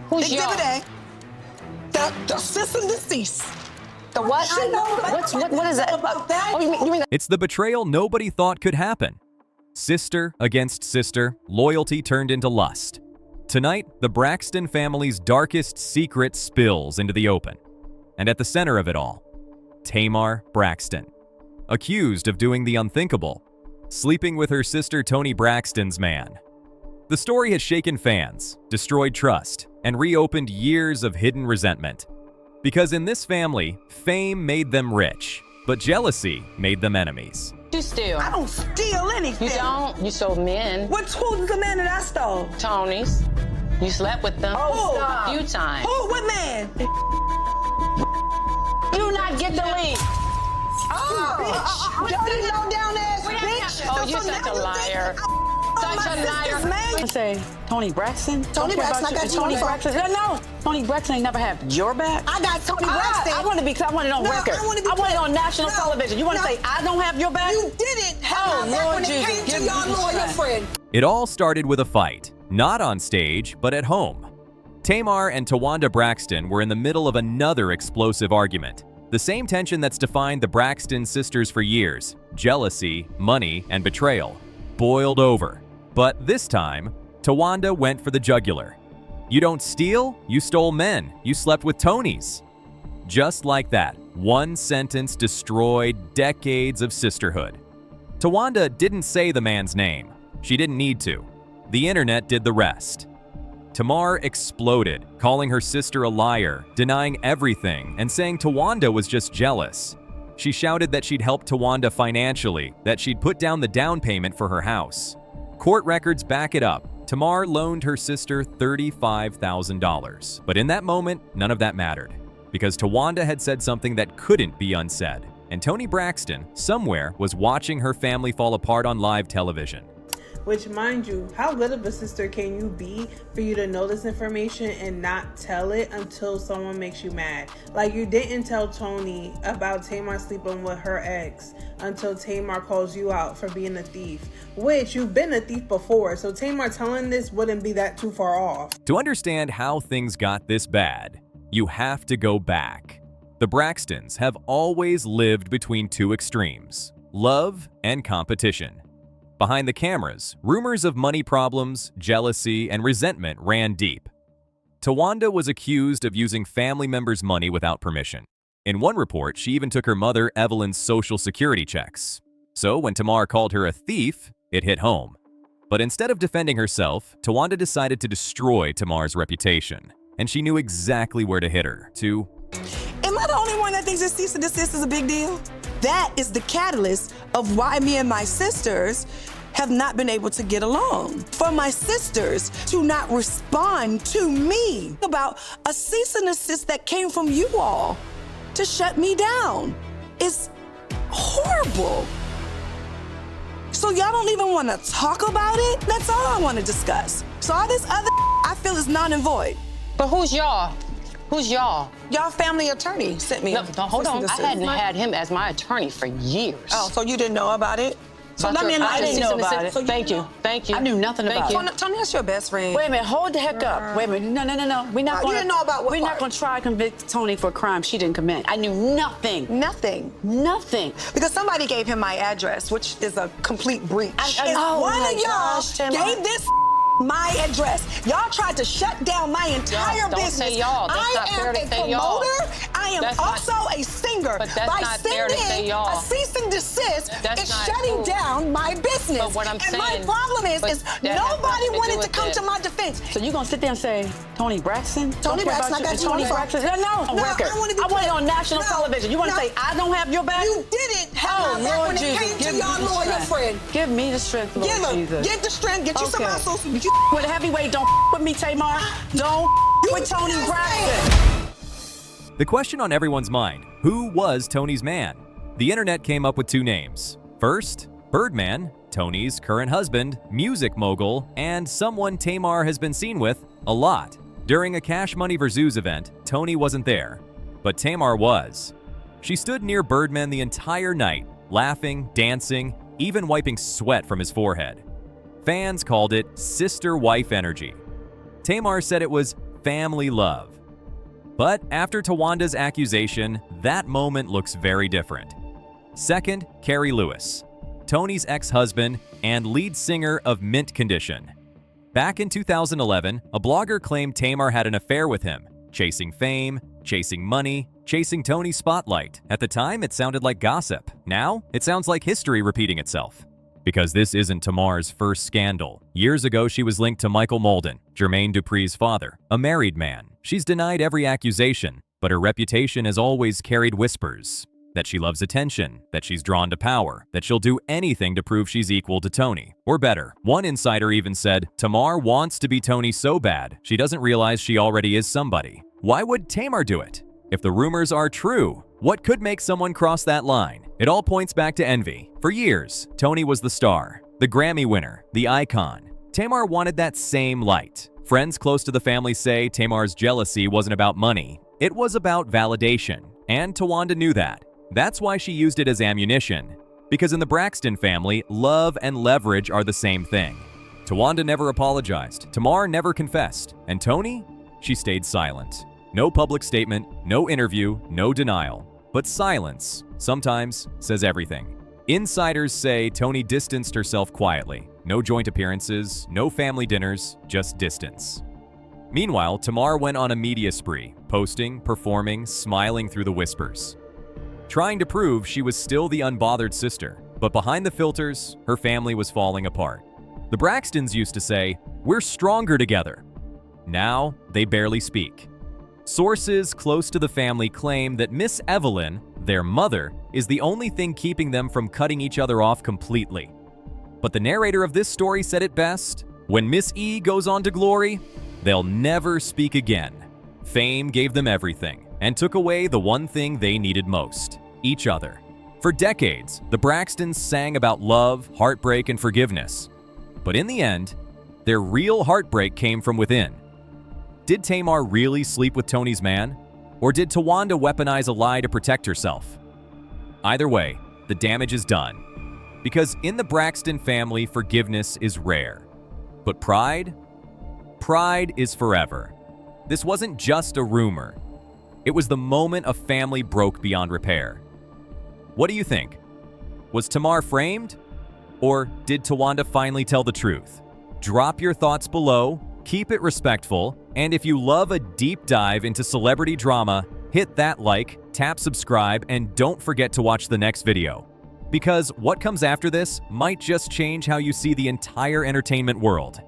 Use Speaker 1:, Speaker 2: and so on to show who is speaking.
Speaker 1: Who's y'all?
Speaker 2: Exhibit A. The sister deceased.
Speaker 1: The what? What is that? Oh, you mean
Speaker 3: It's the betrayal nobody thought could happen. Sister against sister, loyalty turned into lust. Tonight, the Braxton family's darkest secret spills into the open. And at the center of it all, Tamar Braxton, accused of doing the unthinkable, sleeping with her sister Toni Braxton's man. The story has shaken fans, destroyed trust, and reopened years of hidden resentment. Because in this family, fame made them rich, but jealousy made them enemies.
Speaker 1: you steal?
Speaker 2: I don't steal anything.
Speaker 1: You don't? You stole men.
Speaker 2: Who's the man that I stole?
Speaker 1: Tony's. You slept with them
Speaker 2: Oh,
Speaker 1: a few times.
Speaker 2: Who? What man?
Speaker 1: You not get the lead.
Speaker 2: Bitch. Dirty, low down ass bitch.
Speaker 1: Oh, you're such a liar. Such a liar.
Speaker 4: I say Toni Braxton.
Speaker 2: Toni Braxton, I got you on
Speaker 4: Toni
Speaker 2: the phone.
Speaker 4: Braxton. No, Toni Braxton ain't never had your back.
Speaker 2: I got Toni Braxton.
Speaker 4: I want it on
Speaker 2: No,
Speaker 4: record.
Speaker 2: I want it on
Speaker 4: national television. You want to say I don't have your back?
Speaker 2: You didn't have my back
Speaker 4: Lord
Speaker 2: when it
Speaker 4: Jesus,
Speaker 2: came to
Speaker 4: give me
Speaker 2: your
Speaker 4: the
Speaker 2: lawyer
Speaker 4: strength.
Speaker 2: friend.
Speaker 3: It all started with a fight, not on stage, but at home. Tamar and Towanda Braxton were in the middle of another explosive argument. The same tension that's defined the Braxton sisters for years, jealousy, money, and betrayal, boiled over. But this time, Towanda went for the jugular. You don't steal, you stole men. You slept with Tonys. Just like that, one sentence destroyed decades of sisterhood. Towanda didn't say the man's name. She didn't need to. The internet did the rest. Tamar exploded, calling her sister a liar, denying everything, and saying Towanda was just jealous. She shouted that she'd helped Towanda financially, that she'd put down the down payment for her house. Court records back it up. Tamar loaned her sister $35,000. But in that moment, none of that mattered, because Towanda had said something that couldn't be unsaid. And Toni Braxton, somewhere, was watching her family fall apart on live television.
Speaker 5: Which, mind you, how good of a sister can you be for you to know this information and not tell it until someone makes you mad? Like, you didn't tell Toni about Tamar sleeping with her ex until Tamar calls you out for being a thief, which you've been a thief before, so Tamar telling this wouldn't be that too far off.
Speaker 3: To understand how things got this bad, you have to go back. The Braxtons have always lived between two extremes, love and competition. Behind the cameras, rumors of money problems, jealousy, and resentment ran deep. Towanda was accused of using family members' money without permission. In one report, she even took her mother Evelyn's social security checks. So when Tamar called her a thief, it hit home. But instead of defending herself, Towanda decided to destroy Tamar's reputation. And she knew exactly where to hit her, to...
Speaker 2: Am I the only one that thinks that cease and desist is a big deal? That is the catalyst of why me and my sisters have not been able to get along. For my sisters to not respond to me about a cease and desist that came from you all to shut me down is horrible. So y'all don't even want to talk about it? That's all I want to discuss. So all this other I feel is non and void.
Speaker 1: But who's y'all? Who's y'all?
Speaker 2: Y'all family attorney sent me.
Speaker 1: No, hold on. I hadn't
Speaker 2: my...
Speaker 1: had him as my attorney for years.
Speaker 2: Oh, so you didn't know about it? So let me
Speaker 1: I didn't know about it.
Speaker 2: So
Speaker 1: Thank you. Thank you.
Speaker 4: I knew nothing about it.
Speaker 2: Tony, that's your best friend.
Speaker 4: Wait a minute, hold the heck up. Wait a minute, no. We're not
Speaker 2: You
Speaker 4: going.
Speaker 2: didn't know about what
Speaker 4: We're
Speaker 2: part?
Speaker 4: not going to try to convict Toni for a crime she didn't commit. I knew nothing.
Speaker 2: Nothing.
Speaker 4: Nothing.
Speaker 2: Because somebody gave him my address, which is a complete breach.
Speaker 4: Oh
Speaker 2: One
Speaker 4: my
Speaker 2: of
Speaker 4: gosh,
Speaker 2: y'all
Speaker 4: Tamar.
Speaker 2: gave this my address. Y'all tried to shut down my entire
Speaker 1: Don't
Speaker 2: business.
Speaker 1: say y'all. That's not fair to
Speaker 2: I am a
Speaker 1: say y'all.
Speaker 2: promoter. I am
Speaker 1: That's not-
Speaker 2: also a singer.
Speaker 1: But that's
Speaker 2: By
Speaker 1: not fair to say
Speaker 2: sending
Speaker 1: y'all.
Speaker 2: a cease and desist,
Speaker 1: That's
Speaker 2: it's
Speaker 1: not
Speaker 2: shutting
Speaker 1: cool.
Speaker 2: down my business.
Speaker 1: But what I'm
Speaker 2: and my
Speaker 1: saying-
Speaker 2: problem is
Speaker 1: but that has
Speaker 2: nobody
Speaker 1: nothing to
Speaker 2: wanted
Speaker 1: do
Speaker 2: to
Speaker 1: with
Speaker 2: come
Speaker 1: it.
Speaker 2: to my defense.
Speaker 4: So you gonna sit there and say Toni Braxton?
Speaker 2: Toni Braxton, I got you on
Speaker 4: Toni
Speaker 2: the phone.
Speaker 4: Braxton. No, on
Speaker 2: No,
Speaker 4: record.
Speaker 2: I wanna be
Speaker 4: I want it on
Speaker 2: clear.
Speaker 4: national
Speaker 2: No,
Speaker 4: television. You want to
Speaker 2: no.
Speaker 4: say I don't have your back?
Speaker 2: You didn't have my back
Speaker 4: Lord
Speaker 2: when
Speaker 4: Jesus,
Speaker 2: it came
Speaker 4: give
Speaker 2: to
Speaker 4: me
Speaker 2: your
Speaker 4: the
Speaker 2: lawyer
Speaker 4: strength.
Speaker 2: friend.
Speaker 4: Give me the strength, Lord
Speaker 2: Give him.
Speaker 4: Jesus.
Speaker 2: Get the strength. Get you some
Speaker 4: Okay.
Speaker 2: muscles. You
Speaker 4: With a heavyweight, don't with me, Tamar. Don't with Toni
Speaker 2: just
Speaker 4: Braxton.
Speaker 3: The question on everyone's mind, who was Toni's man? The internet came up with two names. First, Birdman, Toni's current husband, music mogul, and someone Tamar has been seen with a lot. During a Cash Money vs. Zoos event, Toni wasn't there, but Tamar was. She stood near Birdman the entire night, laughing, dancing, even wiping sweat from his forehead. Fans called it sister-wife energy. Tamar said it was family love. But after Tawanda's accusation, that moment looks very different. Second, Carrie Lewis, Toni's ex-husband and lead singer of Mint Condition. Back in 2011, a blogger claimed Tamar had an affair with him, chasing fame, chasing money, chasing Toni's spotlight. At the time, it sounded like gossip. Now, it sounds like history repeating itself. Because this isn't Tamar's first scandal. Years ago, she was linked to Michael Molden, Jermaine Dupri's father, a married man. She's denied every accusation, but her reputation has always carried whispers. That she loves attention, that she's drawn to power, that she'll do anything to prove she's equal to Toni. Or better, one insider even said, Tamar wants to be Toni so bad, she doesn't realize she already is somebody. Why would Tamar do it? If the rumors are true, what could make someone cross that line? It all points back to envy. For years, Toni was the star, the Grammy winner, the icon. Tamar wanted that same light. Friends close to the family say Tamar's jealousy wasn't about money, it was about validation. And Tawanda knew that. That's why she used it as ammunition. Because in the Braxton family, love and leverage are the same thing. Tawanda never apologized, Tamar never confessed, and Toni? She stayed silent. No public statement, no interview, no denial. But silence, sometimes, says everything. Insiders say Toni distanced herself quietly. No joint appearances, no family dinners, just distance. Meanwhile, Tamar went on a media spree, posting, performing, smiling through the whispers. Trying to prove she was still the unbothered sister, but behind the filters, her family was falling apart. The Braxtons used to say, "We're stronger together." Now, they barely speak. Sources close to the family claim that Miss Evelyn, their mother, is the only thing keeping them from cutting each other off completely. But the narrator of this story said it best, when Miss E goes on to glory, they'll never speak again. Fame gave them everything and took away the one thing they needed most, each other. For decades, the Braxtons sang about love, heartbreak, and forgiveness. But in the end, their real heartbreak came from within. Did Tamar really sleep with Toni's man? Or did Tawanda weaponize a lie to protect herself? Either way, the damage is done. Because in the Braxton family, forgiveness is rare. But pride? Pride is forever. This wasn't just a rumor. It was the moment a family broke beyond repair. What do you think? Was Tamar framed? Or did Tawanda finally tell the truth? Drop your thoughts below, keep it respectful, and if you love a deep dive into celebrity drama, hit that like, tap subscribe, and don't forget to watch the next video. Because what comes after this might just change how you see the entire entertainment world.